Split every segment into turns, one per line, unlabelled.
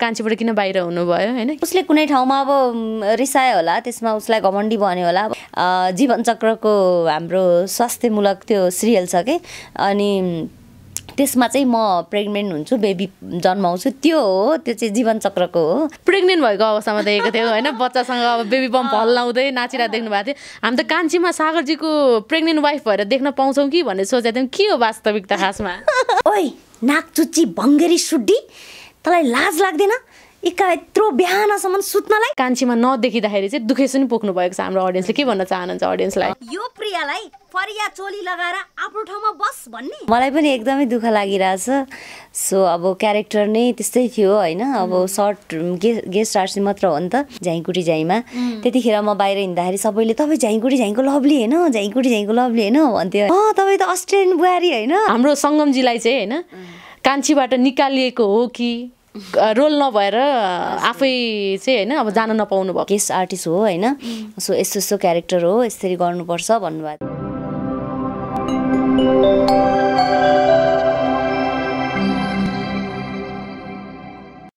कान्छीबाट किन बाहिर हुनुभयो हैन?
उसले कुनै ठाउँमा अब रिसायो होला, त्यसमा उसलाई घमण्डी भन्यो होला। जीवन चक्रको हाम्रो स्वास्थ्यमूलक त्यो सिरियल छ के, अनि त्यसमा चाहिँ म प्रेग्नेन्ट हुन्छु, बेबी जन्माउँछु, त्यो हो, त्यो चाहिँ जीवन चक्रको हो।
प्रेग्नेन्ट भएको अवस्थामा देखेको थियो हैन, बच्चासँग अब बेबी बम हल्लाउँदै नाचिरा देख्नु भएको थियो। हामी त कान्छीमा सागरजीको प्रेग्नेन्ट वाइफ भएर देख्न पाउँछौँ कि भन्ने सोचेको थियौँ। के हो वास्तविकता खासमा?
ओइ नाक चुच्ची भङ्गेरी सुड्डी, तँलाई लाज लाग्दैन इका यत्रो बिहानसम्म सुत्नलाई?
कान्छीमा नदेखिँदाखेरि चाहिँ दुखेसो नि पोख्नु भएको छ हाम्रो अडियन्सले। के भन्न चाहनुहुन्छ अडियन्सलाई?
यो प्रियालाई फरिया चोली लगाएर आफ्नो ठाउँमा बस भन्ने? मलाई पनि एकदमै दुःख लागिरहेछ। सो अब क्यारेक्टर नै त्यस्तै थियो हैन, अब सर्ट गेस्ट आर्टिस्ट मात्र हो नि त, झैँकुटी झैँमा। त्यतिखेर म बाहिर हिँड्दाखेरि सबैले तपाईँ झैँकुटी झैँको लभली हैन, झैँकुटी झैँको लभली हैन भन्थ्यो। तपाईँ त अस्ट्रेलियन बुहारी हैन।
हाम्रो सङ्गमजीलाई चाहिँ हैन कान्छीबाट निकालिएको हो कि रोल नभएर आफै चाहिँ हैन अब जान नपाउनु भयो?
गेस्ट आर्टिस्ट हो हैन, सो यस्तो यस्तो क्यारेक्टर हो, यसरी गर्नुपर्छ भन्नुभयो।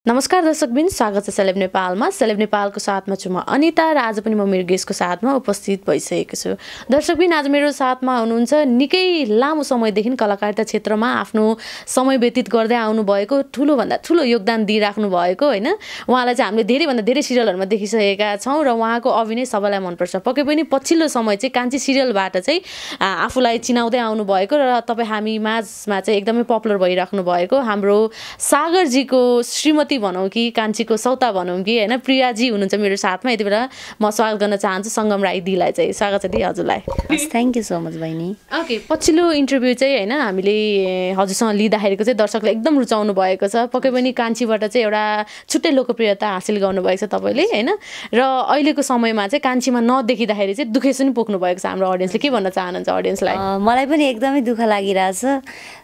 नमस्कार दर्शकबिन, स्वागत छ सेलेब नेपालमा। सेलेब नेपालको साथमा छु म अनिता र आज पनि म मेरो गेस्टको साथमा उपस्थित भइसकेको छु। दर्शकबिन, आज मेरो साथमा हुनुहुन्छ निकै लामो समयदेखि कलाकारिता क्षेत्रमा आफ्नो समय व्यतीत गर्दै आउनुभएको, ठुलोभन्दा ठुलो योगदान दिइराख्नु भएको हैन। उहाँलाई चाहिँ हामीले धेरैभन्दा धेरै सिरियलहरूमा देखिसकेका छौँ र उहाँको अभिनय सबैलाई मनपर्छ। पक्कै पनि पछिल्लो समय चाहिँ कान्छी सिरियलबाट चाहिँ आफूलाई चिनाउँदै आउनुभएको र तपाईँ हामी माझमा चाहिँ एकदमै पपुलर भइराख्नु भएको हाम्रो सागरजीको श्रीमती भनौँ कि कान्छीको सौता भनौँ कि हैन, प्रियाजी हुनुहुन्छ मेरो साथमा। यति बेला म स्वागत गर्न चाहन्छु सङ्गम राई दीलाई चाहिँ। स्वागत छ दी हजुरलाई।
थ्याङ्क यू सो मच बहिनी।
ओके, पछिल्लो इन्टरभ्यू चाहिँ हैन हामीले हजुरसँग लिँदाखेरिको चाहिँ दर्शकले एकदम रुचाउनु भएको छ। पक्कै पनि कान्छीबाट चाहिँ एउटा छुट्टै लोकप्रियता हासिल गर्नुभएको छ तपाईँले हैन, र अहिलेको समयमा चाहिँ कान्छीमा नदेखिँदाखेरि चाहिँ दुखेसो नि पोख्नु भएको छ हाम्रो अडियन्सले। के भन्न चाहनुहुन्छ अडियन्सलाई?
मलाई पनि एकदमै दुःख लागिरहेछ।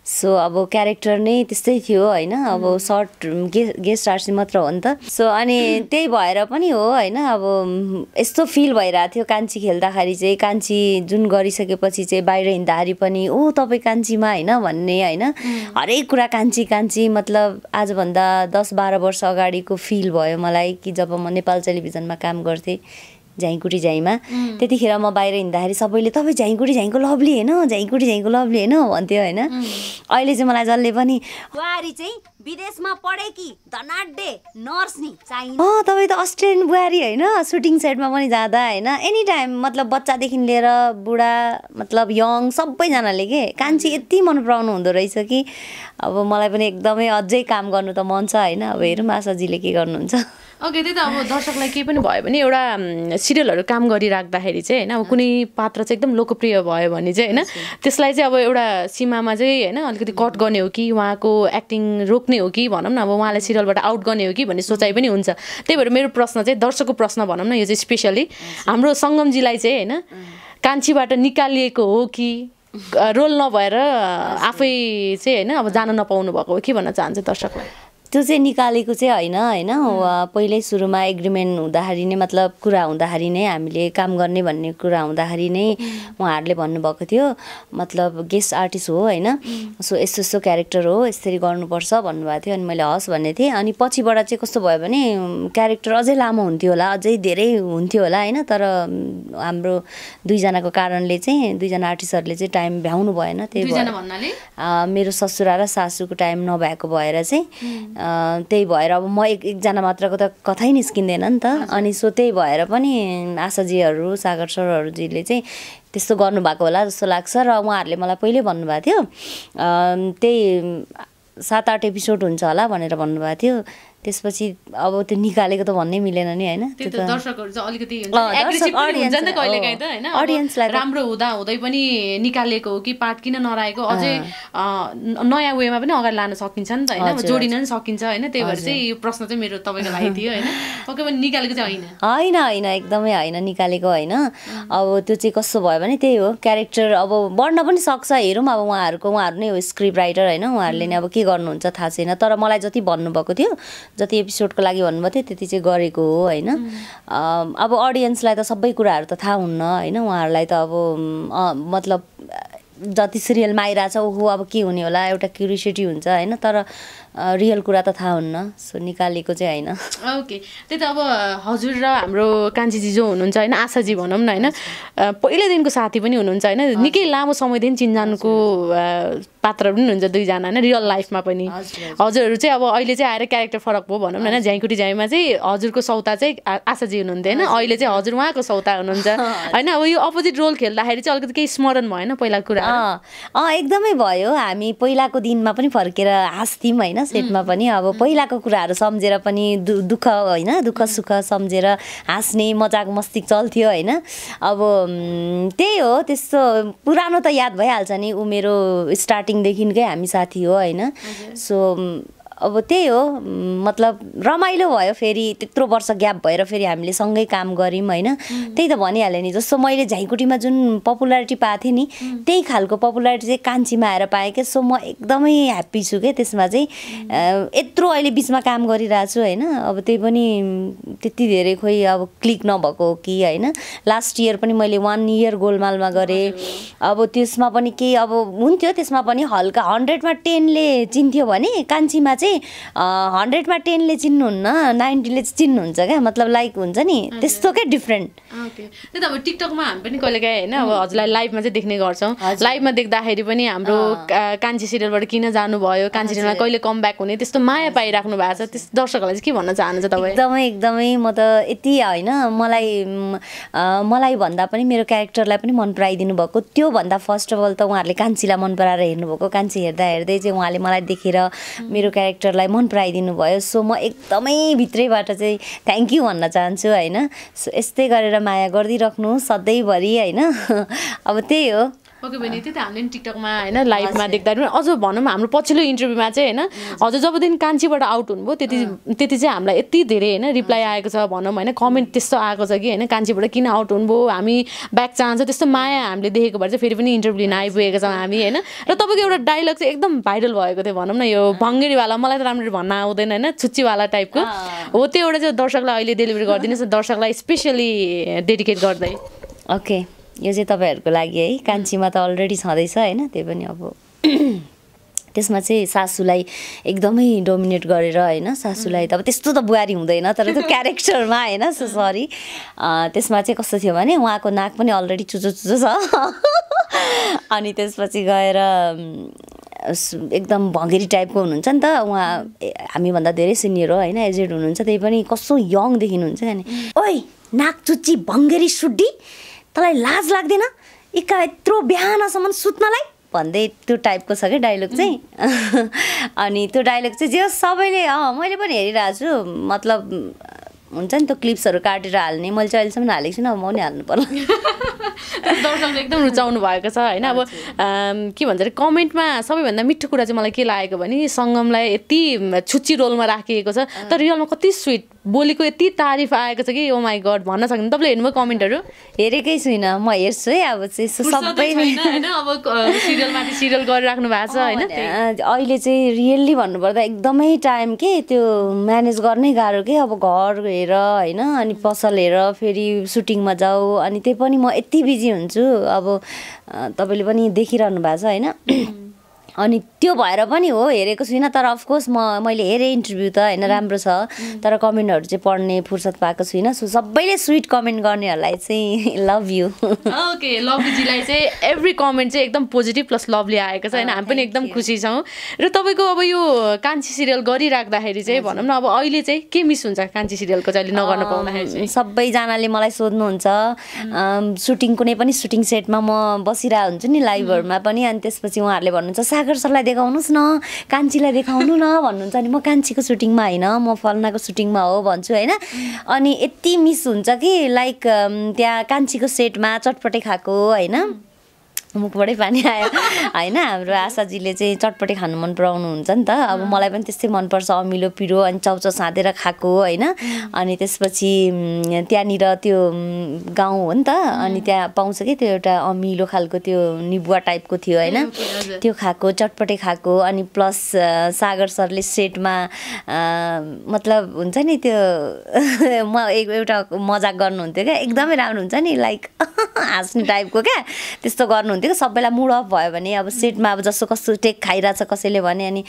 सो अब क्यारेक्टर नै त्यस्तै थियो हैन, अब सर्ट गेस्ट आर्टिस्ट मात्र हो नि त। सो अनि त्यही भएर पनि हो हैन, अब यस्तो फिल भइरहेको थियो कान्छी खेल्दाखेरि चाहिँ, कान्छी जुन गरिसकेपछि चाहिँ बाहिर हिँड्दाखेरि पनि ओ तपाईँ कान्छीमा हैन भन्ने हैन, हरेक कुरा कान्छी कान्छी, मतलब आजभन्दा 10-12 वर्ष अगाडिको फिल भयो मलाई कि जब म नेपाल टेलिभिजनमा काम गर्थेँ झैँकुटी झैँमा। त्यतिखेर म बाहिर हिँड्दाखेरि सबैले तपाईँ झैँकुटी झैँको लभली हैन, झैँकुटी झैँको लभली हैन भन्थ्यो हैन। अहिले चाहिँ मलाई जसले पनि बुहारी चाहिँ विदेशमा पढे कि धनाड्डे नर्स नि चाहिन्छ, तपाईँ त अस्ट्रेलियन बुहारी हैन, सुटिङ सेटमा पनि जाँदा हैन, एनी टाइम, मतलब बच्चादेखि लिएर बुढा, मतलब यङ सबैजनाले के कान्छी यति मन पराउनु हुँदो रहेछ कि अब मलाई पनि एकदमै अझै काम गर्नु त मन छ हैन। अब हेरौँ आशाजीले के गर्नुहुन्छ।
ओके, त्यही त अब दर्शकलाई केही पनि भयो भने एउटा सिरियलहरू काम गरिराख्दाखेरि चाहिँ हैन, अब कुनै पात्र चाहिँ एकदम लोकप्रिय भयो भने चाहिँ हैन, त्यसलाई चाहिँ अब एउटा सीमामा चाहिँ हैन अलिकति कट गर्ने हो कि उहाँको एक्टिङ रोक्ने हो कि भनौँ न, अब उहाँलाई सिरियलबाट आउट गर्ने हो कि भन्ने सोचाइ पनि हुन्छ। त्यही भएर मेरो प्रश्न चाहिँ दर्शकको प्रश्न भनौँ न, यो चाहिँ स्पेसली हाम्रो सङ्गमजीलाई चाहिँ हैन कान्छीबाट निकालिएको हो कि रोल नभएर आफै चाहिँ हैन अब जान नपाउनु भएको हो? के भन्न चाहन्छ दर्शकलाई?
त्यो चाहिँ निकालेको चाहिँ होइन पहिल्यै सुरुमा एग्रिमेन्ट हुँदाखेरि नै, मतलब कुरा हुँदाखेरि नै, हामीले काम गर्ने भन्ने कुरा हुँदाखेरि नै उहाँहरूले भन्नुभएको थियो, मतलब गेस्ट आर्टिस्ट हो होइन, सो यस्तो यस्तो क्यारेक्टर हो, यसरी गर्नुपर्छ भन्नुभएको थियो। अनि मैले हस् भन्ने थिएँ। अनि पछिबाट चाहिँ कस्तो भयो भने क्यारेक्टर अझै लामो हुन्थ्यो होला, अझै धेरै हुन्थ्यो होला होइन, तर हाम्रो दुईजनाको कारणले चाहिँ दुईजना आर्टिस्टहरूले चाहिँ टाइम भ्याउनु भएन। त्यही भएर मेरो ससुरा र सासूको टाइम नभएको भएर चाहिँ त्यही भएर अब म एकजना मात्रको त कथै निस्किँदैन नि त। अनि सो त्यही भएर पनि आशाजीहरू, सागर सरहरूजीले चाहिँ त्यस्तो गर्नुभएको होला जस्तो लाग्छ। र उहाँहरूले मलाई पहिले भन्नुभएको थियो त्यही 7-8 एपिसोड हुन्छ होला भनेर भन्नुभएको थियो। त्यसपछि अब त्यो निकालेको त भन्नै मिलेन नि हैन।
त्यो त दर्शकहरु चाहिँ अलिकति एग्रेसिभ हुन्छ नि त कहिलेकाहीँ त हैन,
ऑडियन्सलाई
राम्रो हुँदा हुँदै पनि निकालेको हो कि पार्ट किन नराएको, अझै नयाँ वेमा पनि अगाडि लान सकिन्छ नि त हैन, जोडिन नि सकिन्छ हैन। त्यही भएर चाहिँ यो प्रश्न चाहिँ मेरो तपाईको लागि थियो हैन। पक्कै पनि निकालेको चाहिँ
हैन हैन एकदमै हैन निकालेको हैन। अब त्यो चाहिँ कस्तो भयो भने त्यही हो, क्यारेक्टर अब बढ्न पनि सक्छ। हेरौँ अब उहाँहरु नै हो स्क्रिप्ट राइटर हैन, उहाँहरुले नै अब के गर्नुहुन्छ थाहा छैन। तर मलाई जति भन्नुभएको थियो, जति एपिसोडको लागि भन्नुभएको थियो त्यति चाहिँ गरेको हो हैन। अब अडियन्सलाई त सबै कुराहरु त थाहा हुन्न हैन, उहाँहरुलाई त अब मतलब जति सिरियलमा आइरहेछ ओहो अब के हुने होला एउटा क्युरियोसिटी हुन्छ हैन। तर रियल कुरा त थाहा हुन्न सो निकालेको चाहिँ होइन
ओके त्यही त अब हजुर र हाम्रो कान्छीजी जो हुनुहुन्छ होइन आशाजी भनौँ न होइन पहिल्यैदेखिको साथी पनि हुनुहुन्छ होइन निकै लामो समयदेखि चिन्जानको पात्र पनि हुनुहुन्छ दुईजना होइन रियल लाइफमा पनि हजुरहरू चाहिँ अब अहिले चाहिँ आएर क्यारेक्टर फरक भयो भनौँ न होइन झ्याङकुटी झ्याङमा चाहिँ हजुरको सौता चाहिँ आशाजी हुनुहुन्थ्यो होइन अहिले चाहिँ हजुर उहाँको सौता हुनुहुन्छ होइन अब यो अपोजिट रोल खेल्दाखेरि चाहिँ अलिकति केही स्मरण भएन पहिलाको कुरा
एकदमै भयो हामी पहिलाको दिनमा पनि फर्केर हाँस्थ्यौँ होइन सेटमा पनि अब पहिलाको कुराहरू सम्झेर पनि दुःख होइन दुःख सुख सम्झेर हाँस्ने मजाक मस्ती चल्थ्यो होइन अब त्यही हो त्यस्तो पुरानो त याद भइहाल्छ नि ऊ मेरो स्टार्टिङदेखिकै हामी साथी हो होइन सो अब त्यही हो मतलब रमाइलो भयो फेरि त्यत्रो वर्ष ग्याप भएर फेरि हामीले सँगै काम गऱ्यौँ होइन त्यही त भनिहालेँ नि जस्तो मैले झैँकुटीमा जुन पपुलारिटी पाएको थिएँ नि त्यही खालको पपुलारिटी चाहिँ कान्छीमा आएर पाएँ क्या सो म एकदमै ह्याप्पी छु क्या त्यसमा चाहिँ यत्रो अहिले बिचमा काम गरिरहेको छु होइन अब त्यही पनि त्यति धेरै खोइ अब क्लिक नभएको हो कि होइन लास्ट इयर पनि मैले 1 इयर गोलमालमा गरेँ अब त्यसमा पनि केही अब हुन्थ्यो त्यसमा पनि हल्का 100मा 10ले चिन्थ्यो भने कान्छीमा चाहिँ 100मा 10ले चिन्नुहुन्न 90ले चाहिँ चिन्नुहुन्छ क्या मतलब लाइक हुन्छ नि त्यस्तो क्या डिफ्रेन्ट
ओके त्यही त अब टिकटकमा हामी पनि कहिलेकाहीँ होइन अब हजुरलाई लाइभमा चाहिँ देख्ने गर्छौँ लाइभमा देख्दाखेरि पनि हाम्रो कान्छी सिरियलबाट किन जानुभयो कान्छी सिरियलमा कहिले कम ब्याक हुने त्यस्तो माया पाइराख्नु भएको छ त्यस दर्शकहरूलाई चाहिँ के भन्न चाहनुहुन्छ तपाईँ
एकदमै म त यति होइन मलाई भन्दा पनि मेरो क्यारेक्टरलाई पनि मन पराइदिनु भएको त्योभन्दा फर्स्ट अफ अल त उहाँहरूले कान्छीलाई मन पराएर हेर्नुभएको कान्छी हेर्दा हेर्दै चाहिँ उहाँले मलाई देखेर मेरो क्यारेक्टरलाई मन पराइदिनु भयो सो म एकदमै भित्रैबाट चाहिँ थ्याङ्क यू भन्न चाहन्छु होइन सो यस्तै गरेर माया गरिदिइराख्नु सधैँभरि होइन अब त्यही हो
ओके बहिनी त्यही त हामीले टिकटकमा होइन लाइभमा देख्दा अझ भनौँ हाम्रो पछिल्लो इन्टरभ्यूमा चाहिँ होइन हजुर जबदेखि कान्छीबाट आउट हुनुभयो त्यति चाहिँ हामीलाई यति धेरै होइन रिप्लाई आएको छ भनौँ होइन कमेन्ट त्यस्तो आएको छ कि होइन कान्छीबाट किन आउट हुनुभयो हामी ब्याक चाहन्छ त्यस्तो माया हामीले देखेको भएर चाहिँ फेरि पनि इन्टरभ्यू लिन आइपुगेका छौँ हामी होइन र तपाईँको एउटा डायलग चाहिँ एकदम भाइरल भएको थियो भनौँ न यो भङ्गेरीवाला मलाई त राम्ररी भन्न आउँदैन होइन छुच्चीवाला टाइपको हो त्यो एउटा चाहिँ दर्शकलाई अहिले डेलिभरी गरिदिनुहोस् न दर्शकलाई स्पेसली डेडिकेट गर्दै
ओके यो चाहिँ तपाईँहरूको लागि है कान्छीमा त अलरेडी छँदैछ होइन त्यही पनि अब त्यसमा चाहिँ सासूलाई एकदमै डोमिनेट गरेर होइन सासूलाई त अब त्यस्तो त बुहारी हुँदैन तर त्यो क्यारेक्टरमा होइन सरी त्यसमा चाहिँ कस्तो थियो भने उहाँको नाक पनि अलरेडी चुचो चुचो छ अनि त्यसपछि गएर एकदम भङ्गेरी टाइपको हुनुहुन्छ नि त उहाँ हामीभन्दा धेरै सिनियर हो होइन एजेड हुनुहुन्छ त्यही पनि कस्तो यङ देखिनुहुन्छ नि ओइ नाक चुच्ची भङ्गेरी सुड्डी तँलाई लाज लाग्दैन इक्का यत्रो बिहानसम्म सुत्नलाई भन्दै त्यो टाइपको छ क्या डायलग चाहिँ अनि त्यो डायलग चाहिँ जे सबैले मैले पनि हेरिरहेको छु मतलब हुन्छ नि त्यो क्लिप्सहरू काटेर हाल्ने मैले चाहिँ अहिलेसम्म हालेको छुइनँ अब म पनि हाल्नु पर्ला
दर्शकले एकदम रुचाउनु भएको छ होइन अब के भन्छ अरे कमेन्टमा सबैभन्दा मिठो कुरा चाहिँ मलाई के लागेको भने सङ्गमलाई यति छुच्ची रोलमा राखिएको छ तर रियलमा कति स्विट बोलीको यति तारिफ आएको छ कि ओ माई गड भन्न सक्दैन तपाईँले हेर्नुभयो कमेन्टहरू
हेरेकै छुइनँ म हेर्छु है अब चाहिँ सबै
होइन अब सिरियलमाथि सिरियल गरिराख्नु भएको छ होइन
अहिले चाहिँ रियल्ली भन्नुपर्दा एकदमै टाइम के त्यो म्यानेज गर्नै गाह्रो के अब घर हेर होइन अनि पसल हेर फेरि सुटिङमा जाऊ अनि त्यही पनि म यति बिजी हुन्छु अब तपाईँले पनि देखिरहनु भएको छ होइन अनि त्यो भएर पनि हो हेरेको छुइनँ तर अफकोर्स मैले हेरेँ इन्टरभ्यू त होइन राम्रो छ तर कमेन्टहरू चाहिँ पढ्ने फुर्सद पाएको छुइनँ सो सबैले स्विट कमेन्ट गर्नेहरूलाई चाहिँ लभ यु
ओके लभलीजीलाई चाहिँ एभ्री कमेन्ट चाहिँ एकदम पोजिटिभ प्लस लभली आएको छ होइन हामी पनि एकदम खुसी छौँ र तपाईँको अब यो कान्छी सिरियल गरिराख्दाखेरि चाहिँ भनौँ न अब अहिले चाहिँ के मिस हुन्छ कान्छी सिरियलको चाहिँ अहिले नगर्न पाउँदाखेरि
सबैजनाले मलाई सोध्नुहुन्छ सुटिङ कुनै पनि सुटिङ सेटमा म बसिरहेको हुन्छु नि लाइभहरूमा पनि अनि त्यसपछि उहाँहरूले भन्नुहुन्छ सागर सरलाई देखाउनुहोस् न कान्छीलाई देखाउनु न भन्नुहुन्छ अनि म कान्छीको सुटिङमा होइन म फल्नाको सुटिङमा हो भन्छु होइन अनि यति मिस हुन्छ कि लाइक त्यहाँ कान्छीको सेटमा चटपटे खाएको होइन मुखबाटै पानी आयो होइन हाम्रो आशाजीले चाहिँ चटपटे खानु मन पराउनुहुन्छ नि त अब मलाई पनि त्यस्तै मनपर्छ अमिलो पिरो अनि चाउचाउ साँधेर खाएको होइन अनि त्यसपछि त्यहाँनिर त्यो गाउँ हो नि त अनि त्यहाँ पाउँछ कि त्यो एउटा अमिलो खालको त्यो निबुवा टाइपको थियो होइन त्यो खाएको चटपटे खाएको अनि प्लस सागर सरले सेटमा मतलब हुन्छ नि त्यो एउटा मजाक गर्नुहुन्थ्यो क्या एकदमै राम्रो हुन्छ नि लाइक हाँस्ने टाइपको क्या त्यस्तो गर्नुहुन्थ्यो हुन्थ्यो कि सबैलाई मुड अफ भयो भने अब सेटमा अब जस्तो कस्तो टेक खाइरहेछ कसैले भने अनि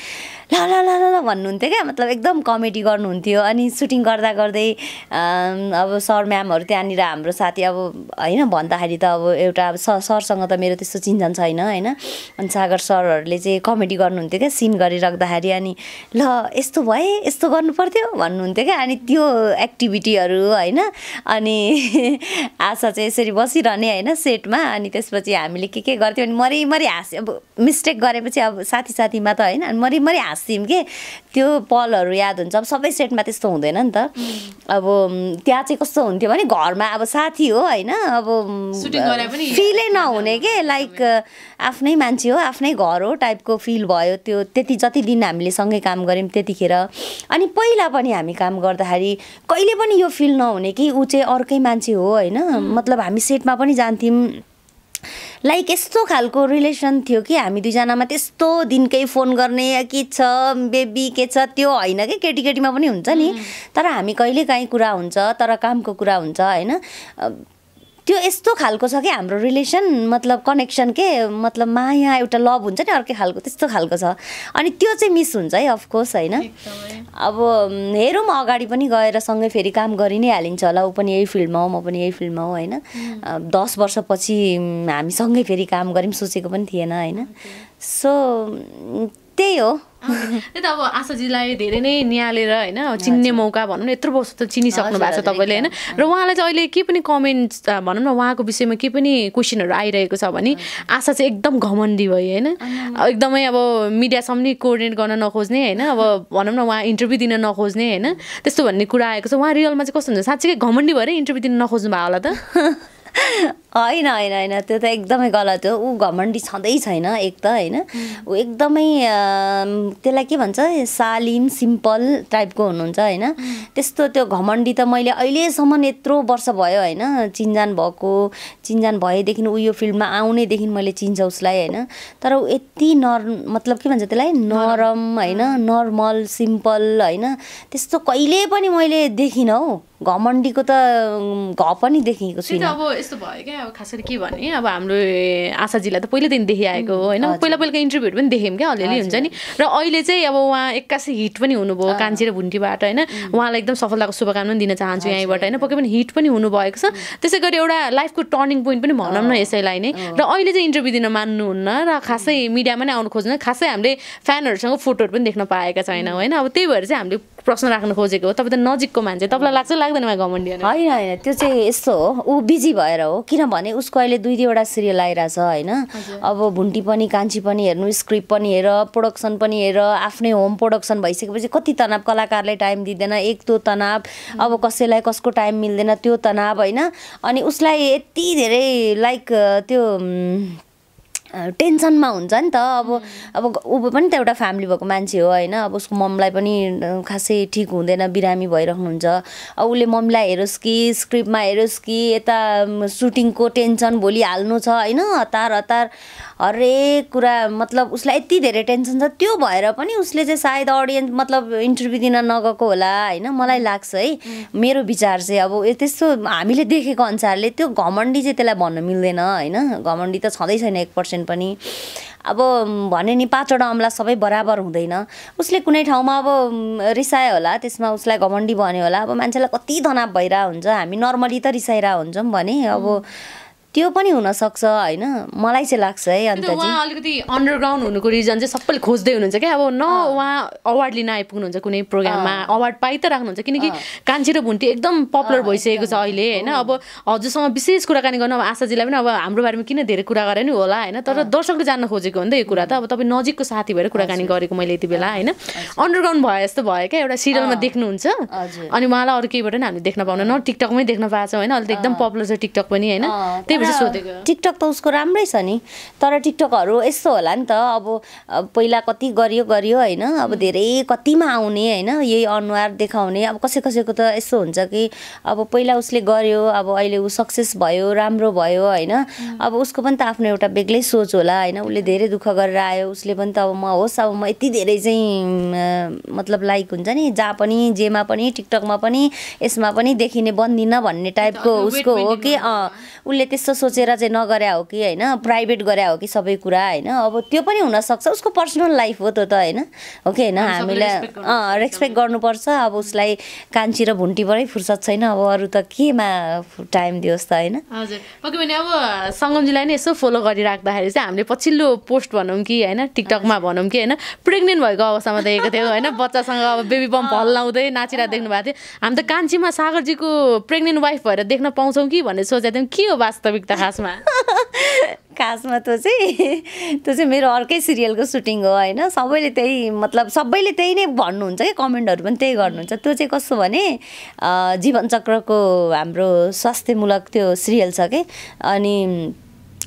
ल ल ल ल भन्नुहुन्थ्यो क्या मतलब एकदम कमेडी गर्नुहुन्थ्यो अनि सुटिङ गर्दा गर्दै अब सर म्यामहरू त्यहाँनिर हाम्रो साथी अब होइन भन्दाखेरि त अब एउटा अब सरसँग त मेरो त्यस्तो चिन्जान छैन होइन अनि सागर सरहरूले चाहिँ कमेडी गर्नुहुन्थ्यो क्या सिन गरिराख्दाखेरि अनि ल यस्तो भए यस्तो गर्नु पर्थ्यो भन्नुहुन्थ्यो क्या अनि त्यो एक्टिभिटीहरू होइन अनि आशा चाहिँ यसरी बसिरहने होइन सेटमा अनि त्यसपछि हामीले के गर्थ्यौँ अनि मरिमरि हाँस्यो अब मिस्टेक गरेपछि अब साथी साथीमा त होइन अनि मरिमरि हाँस्यौँ कि त्यो पलहरू याद हुन्छ अब सबै सेटमा त्यस्तो हुँदैन नि त अब त्यहाँ चाहिँ कस्तो हुन्थ्यो भने घरमा अब साथी हो होइन अब फिलै नहुने के लाइक आफ्नै मान्छे हो आफ्नै घर हो टाइपको फिल भयो त्यो त्यति जति दिन हामीले सँगै काम गऱ्यौँ त्यतिखेर अनि पहिला पनि हामी काम गर्दाखेरि कहिले पनि यो फिल नहुने कि ऊ चाहिँ अर्कै मान्छे हो होइन मतलब हामी सेटमा पनि जान्थ्यौँ लाइक यस्तो खालको रिलेसन थियो कि हामी दुईजनामा त्यस्तो दिनकै फोन गर्ने के छ बेबी के छ त्यो होइन कि केटी केटीमा पनि हुन्छ नि तर हामी कहिले काहीँ कुरा हुन्छ तर कामको कुरा हुन्छ होइन त्यो यस्तो खालको छ कि हाम्रो रिलेसन मतलब कनेक्सन के मतलब माया एउटा लभ हुन्छ नि अर्कै खालको त्यस्तो खालको छ अनि त्यो चाहिँ मिस हुन्छ है अफकोर्स होइन अब हेरौँ अगाडि पनि गएर सँगै फेरि काम गरि नै हालिन्छ होला ऊ पनि यही फिल्डमा हो म पनि यही फिल्डमा हो होइन 10 वर्षपछि हामी सँगै फेरि काम गऱ्यौँ सोचेको पनि थिएन होइन सो त्यही हो
त्यही त अब आशाजीलाई धेरै नै निहालेर होइन चिन्ने मौका भनौँ न यत्रो वर्ष त चिनिसक्नु भएको छ तपाईँले होइन र उहाँलाई चाहिँ अहिले के पनि कमेन्ट्स भनौँ न उहाँको विषयमा के पनि क्वेसनहरू आइरहेको छ भने आशा चाहिँ एकदम घमण्डी भयो होइन एकदमै अब मिडियासम्म नि कोअर्डिनेट गर्न नखोज्ने होइन अब भनौँ न उहाँ इन्टरभ्यू दिन नखोज्ने होइन त्यस्तो भन्ने कुरा आएको छ उहाँ रियलमा चाहिँ कस्तो हुन्छ साँच्चीकै घमण्डी भएर इन्टरभ्यू दिन नखोज्नु भयो होला त
होइन होइन होइन त्यो त एकदमै गलत हो ऊ घमण्डी छँदै छैन एक त होइन ऊ एकदमै त्यसलाई के भन्छ शालीन सिम्पल टाइपको हुनुहुन्छ होइन त्यस्तो त्यो घमण्डी त मैले अहिलेसम्म यत्रो वर्ष भयो होइन चिन्जान भएदेखि ऊ यो फिल्डमा आउनेदेखि मैले चिन्छ उसलाई होइन तर ऊ यति मतलब के भन्छ त्यसलाई नरम होइन नर्मल सिम्पल होइन त्यस्तो कहिले पनि मैले देखिनँ हौ घमण्डीको त घ पनि देखेको छुइनँ
अब यस्तो भयो क्या अब खास गरी के भने अब हाम्रो आशाजीलाई त पहिलादेखि देखिआएको हो होइन पहिलाको इन्टरभ्यूहरू पनि देख्यौँ क्या अलिअलि हुन्छ नि र अहिले चाहिँ अब उहाँ 81 हिट पनि हुनुभयो कान्छी र भुन्टीबाट होइन उहाँलाई एकदम सफलताको शुभकामना दिन चाहन्छु यहीँबाट होइन पक्कै पनि हिट पनि हुनुभएको छ त्यसै गरी एउटा लाइफको टर्निङ पोइन्ट पनि भनौँ न यसैलाई नै र अहिले चाहिँ इन्टरभ्यू दिन मान्नुहुन्न र खासै मिडियामा नै आउनु खोज्नु खासै हामीले फ्यानहरूसँग फोटोहरू पनि देख्न पाएका छैनौँ होइन अब त्यही भएर चाहिँ हामीले प्रश्न राख्न खोजेको हो तपाईँ त नजिकको मान्छे तपाईँलाई लाग्छ लाग्दैन उहाँ घमण्डी
होइन होइन त्यो चाहिँ यस्तो हो ऊ बिजी भएर हो किनभने उसको अहिले 2-2वटा सिरियल आइरहेछ होइन अब भुन्टी पनि कान्छी पनि हेर्नु स्क्रिप्ट पनि हेर प्रोडक्सन पनि हेर आफ्नै होम प्रोडक्सन भइसकेपछि कति तनाव कलाकारलाई टाइम दिँदैन एक त्यो तनाव अब कसैलाई कसको टाइम मिल्दैन त्यो तनाव होइन अनि उसलाई यति धेरै लाइक त्यो टेन्सनमा हुन्छ नि त अब ऊ पनि त एउटा फ्यामिली भएको मान्छे हो होइन अब उसको मम्मीलाई पनि खासै ठिक हुँदैन बिरामी भइरहनुहुन्छ अब उसले मम्मीलाई हेरोस् कि स्क्रिप्टमा हेरोस् कि यता सुटिङको टेन्सन भोलि हाल्नु छ होइन हतार हरेक कुरा मतलब उसलाई यति धेरै टेन्सन छ त्यो भएर पनि उसले चाहिँ सायद अडियन्स मतलब इन्टरभ्यू दिन नगएको होला होइन मलाई लाग्छ है मेरो विचार चाहिँ अब त्यस्तो हामीले देखेको अनुसारले त्यो घमण्डी चाहिँ त्यसलाई भन्न मिल्दैन होइन घमण्डी त छँदै छैन 1% पनि अब भने नि 5वटा अमला सबै बराबर हुँदैन उसले कुनै ठाउँमा अब रिसायो होला त्यसमा उसलाई घमण्डी भन्यो होला अब मान्छेलाई कति तनाव भइरहेको हुन्छ हामी नर्मली त रिसाइरहेको हुन्छौँ भने अब त्यो पनि हुनसक्छ होइन मलाई चाहिँ लाग्छ है अन्त
उहाँ अलिकति अन्डरग्राउन्ड हुनुको रिजन चाहिँ सबैले खोज्दै हुनुहुन्छ क्या अब न उहाँ अवार्ड लिन आइपुग्नुहुन्छ कुनै प्रोग्राममा अवार्ड पाइ त राख्नुहुन्छ किनकि कान्छी र भुन्टी एकदम पपुलर भइसकेको छ अहिले होइन अब हजुरसँग विशेष कुराकानी गर्नु अब आशाजीलाई पनि अब हाम्रो बारेमा किन धेरै कुरा गरे नि होला होइन तर दर्शकले जान्न खोजेको हो नि त यो कुरा त अब तपाईँ नजिकको साथी भएर कुराकानी गरेको मैले यति बेला होइन अन्डरग्राउन्ड भयो जस्तो भयो क्या एउटा सिरियलमा देख्नुहुन्छ अनि उहाँलाई अरू केहीबाट नि हामीले देख्न पाउन न टिकटकमै देख्न पाएको छ होइन अहिले त एकदम पपुलर छ टिकटक पनि होइन त्यही
टिकटक त उसको राम्रै छ नि तर टिकटकहरू यस्तो होला नि त अब पहिला कति गरियो होइन अब धेरै कतिमा आउने होइन यही अनुहार देखाउने अब कसैको त यस्तो हुन्छ कि अब पहिला उसले गर्यो अब अहिले ऊ सक्सेस भयो राम्रो भयो होइन अब उसको पनि त आफ्नो एउटा बेग्लै सोच होला होइन उसले धेरै दुःख गरेर आयो उसले पनि त अब म होस् अब म यति धेरै चाहिँ मतलब लाइक हुन्छ नि जहाँ पनि जेमा पनि टिकटकमा पनि यसमा पनि देखिने बन्दिनँ भन्ने टाइपको उसको हो कि उसले त्यस्तो सोचेर चाहिँ नगरे हो कि होइन प्राइभेट गरे हो कि सबै कुरा होइन अब त्यो पनि हुनसक्छ उसको पर्सनल लाइफ हो त्यो त होइन हो कि होइन हामीलाई रेस्पेक्ट गर्नुपर्छ अब उसलाई कान्छी र भुन्टीबाटै फुर्सद छैन अब अरू त केमा टाइम दियोस् त होइन
हजुर पक्कै पनि अब सङ्गमजीलाई नै यसो फलो गरिराख्दाखेरि चाहिँ हामीले पछिल्लो पोस्ट भनौँ कि होइन टिकटकमा भनौँ कि होइन प्रेग्नेन्ट भएको अवस्थामा देखेको थियो होइन बच्चासँग अब बेबी बम हल्लाउँदै नाचिरहेको देख्नु भएको थियो हामी त कान्छीमा सागरजीको प्रेग्नेन्ट वाइफ भएर देख्न पाउँछौँ कि भनेर सोचेको थियौँ के हो वास्तविकता खासमा
खासमा त्यो चाहिँ मेरो अर्कै सिरियलको सुटिङ हो होइन सबैले त्यही मतलब सबैले त्यही नै भन्नुहुन्छ कि कमेन्टहरू पनि त्यही गर्नुहुन्छ त्यो चाहिँ कस्तो भने जीवनचक्रको हाम्रो स्वास्थ्यमूलक त्यो सिरियल छ कि अनि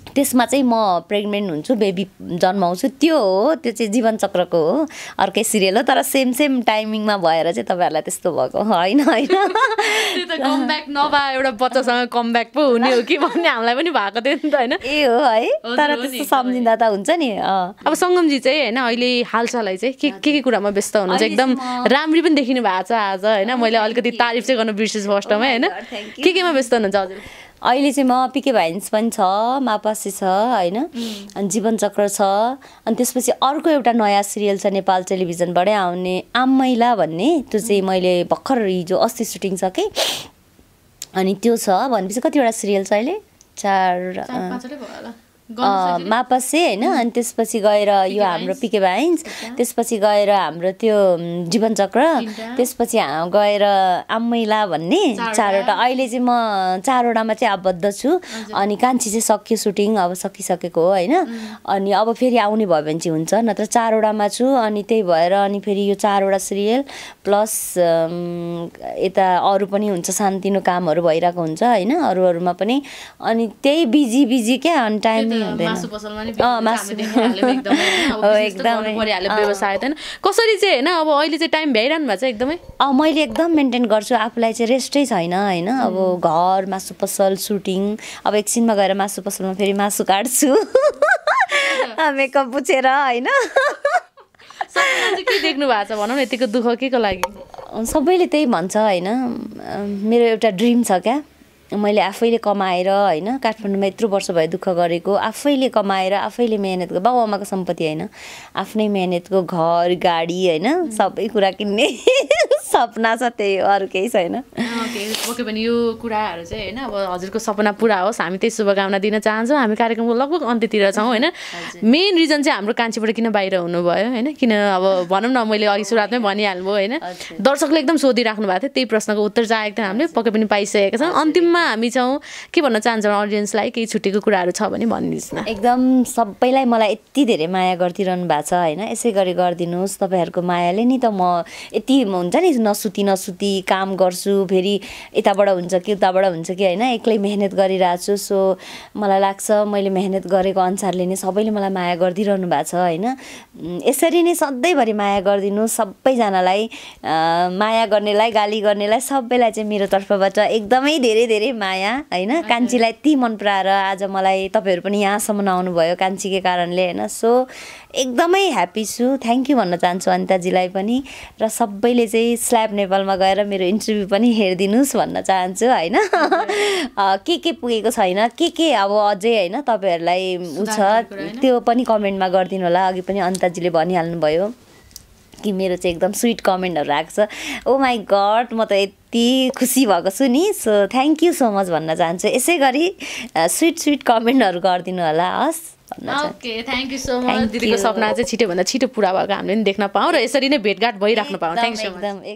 त्यसमा चाहिँ म प्रेग्नेन्ट हुन्छु बेबी जन्माउँछु त्यो हो त्यो चाहिँ जीवनचक्रको हो अर्कै सिरियल हो तर सेम टाइमिङमा भएर चाहिँ तपाईँहरूलाई त्यस्तो भएको होइन
कमब्याक नभए एउटा बच्चासँग कमब्याक पो हुने हो कि भन्ने हामीलाई पनि भएको थियो नि त होइन
ए हो है तर त्यस्तो सम्झिँदा त हुन्छ नि
अब सङ्गमजी चाहिँ होइन अहिले हालसालै चाहिँ के कुरामा व्यस्त हुनुहुन्छ एकदम राम्री पनि देखिनु भएको छ आज होइन मैले अलिकति तारिफ चाहिँ गर्नु बिर्सेछु फर्स्टमा होइन केमा व्यस्त हुनुहुन्छ हजुर
अहिले चाहिँ म पिके भाइन्स पनि छ मापासी छ होइन अनि जीवनचक्र छ अनि त्यसपछि अर्को एउटा नयाँ सिरियल छ नेपाल टेलिभिजनबाटै आउने आम महिला भन्ने त्यो चाहिँ मैले भर्खर हिजो अस्ति सुटिङ छ कि अनि त्यो छ भनेपछि कतिवटा सिरियल छ अहिले 4 मापासे होइन अनि त्यसपछि गएर यो हाम्रो पिके भाइन्स त्यसपछि गएर हाम्रो त्यो जीवनचक्र त्यसपछि गएर आम्मैला भन्ने 4वटा अहिले चाहिँ म 4वटामा चाहिँ आबद्ध छु अनि कान्छी चाहिँ सक्यो सुटिङ अब सकिसकेको हो होइन अनि अब फेरि आउने भयो भने चाहिँ हुन्छ नत्र 4वटामा छु अनि त्यही भएर अनि फेरि यो 4वटा सिरियल प्लस यता अरू पनि हुन्छ सानोतिनो कामहरू भइरहेको हुन्छ होइन अरूमा पनि अनि त्यही बिजी क्या अनि टाइम
मासु पसलमा नि एकदमै व्यवसाय होइन कसरी चाहिँ होइन अब अहिले चाहिँ टाइम भ्याइरहनु भएको छ एकदमै
मैले एकदम मेन्टेन गर्छु आफूलाई चाहिँ रेस्टै छैन होइन अब घर मासु पसल सुटिङ अब एकछिनमा गएर मासु पसलमा फेरि मासु काट्छु मेकअप पुछेर होइन
के देख्नु भएको छ भनौँ न यतिको दुःख के को लागि
सबैले त्यही भन्छ होइन मेरो एउटा ड्रिम छ क्या मैले आफैले कमाएर होइन काठमाडौँमा यत्रो वर्ष भयो दुःख गरेको आफैले कमाएर आफैले मेहनतको बाउ आमाको सम्पत्ति होइन आफ्नै मेहनतको घर गाडी होइन सबै कुरा किन्ने सपना छ त्यही हो अरू केही छैन
ओके भने यो कुराहरू चाहिँ होइन अब हजुरको सपना पुरा होस् हामी त्यही शुभकामना दिन चाहन्छौँ हामी कार्यक्रमको लगभग अन्त्यतिर छौँ होइन मेन रिजन चाहिँ हाम्रो कान्छीबाट किन बाहिर हुनुभयो होइन किन अब भनौँ न मैले अघि सुरुवातमै भनिहाल्नुभयो होइन दर्शकले एकदम सोधिराख्नु भएको थियो त्यही प्रश्नको उत्तर चाहेको थियो हामीले पक्कै पनि पाइसकेका छौँ अन्तिममा हामी छौँ के भन्न चाहन्छौँ अडियन्सलाई केही छुट्टीको कुराहरू छ भने भनिदिनुहोस् न
एकदम सबैलाई मलाई यति धेरै माया गरिदिइरहनु भएको छ होइन यसै गरी गरिदिनुहोस् तपाईँहरूको मायाले नि त म यति हुन्छ नि नसुती काम गर्छु फेरि यताबाट हुन्छ कि उताबाट हुन्छ कि होइन एक्लै मेहनत गरिरहेको छु सो मलाई लाग्छ मैले मेहनत गरेको अनुसारले नै सबैले मलाई माया गरिदिइरहनु भएको छ होइन यसरी नै सधैँभरि माया गरिदिनु सबैजनालाई माया गर्नेलाई गाली गर्नेलाई सबैलाई चाहिँ मेरो तर्फबाट एकदमै धेरै माया होइन कान्छीलाई यति मन पराएर आज मलाई तपाईँहरू पनि यहाँसम्म आउनुभयो कान्छीकै कारणले होइन सो एकदमै ह्याप्पी छु थ्याङ्क यू भन्न चाहन्छु अनिताजीलाई पनि र सबैले चाहिँ स्ल्याब नेपालमा गएर मेरो इन्टरभ्यू पनि हेरिदिनुहोस् भन्न चाहन्छु होइन के पुगेको छैन के अब अझै होइन तपाईँहरूलाई उ छ त्यो पनि कमेन्टमा गरिदिनु होला अघि पनि अनिताजीले भनिहाल्नुभयो कि मेरो चाहिँ एकदम स्विट कमेन्टहरू आएको छ ओ माई गड म त यति खुसी भएको छु नि so thank you so much भन्न चाहन्छु यसै गरी स्विट कमेन्टहरू गरिदिनु होला हस्
okay thank you so much दिदीको सपना चाहिँ छिटोभन्दा छिटो पुरा भएको हामीले पनि देख्न पाऊँ र यसरी नै भेटघाट भइराख्न पाऊँ थ्याङ्क यू सो मच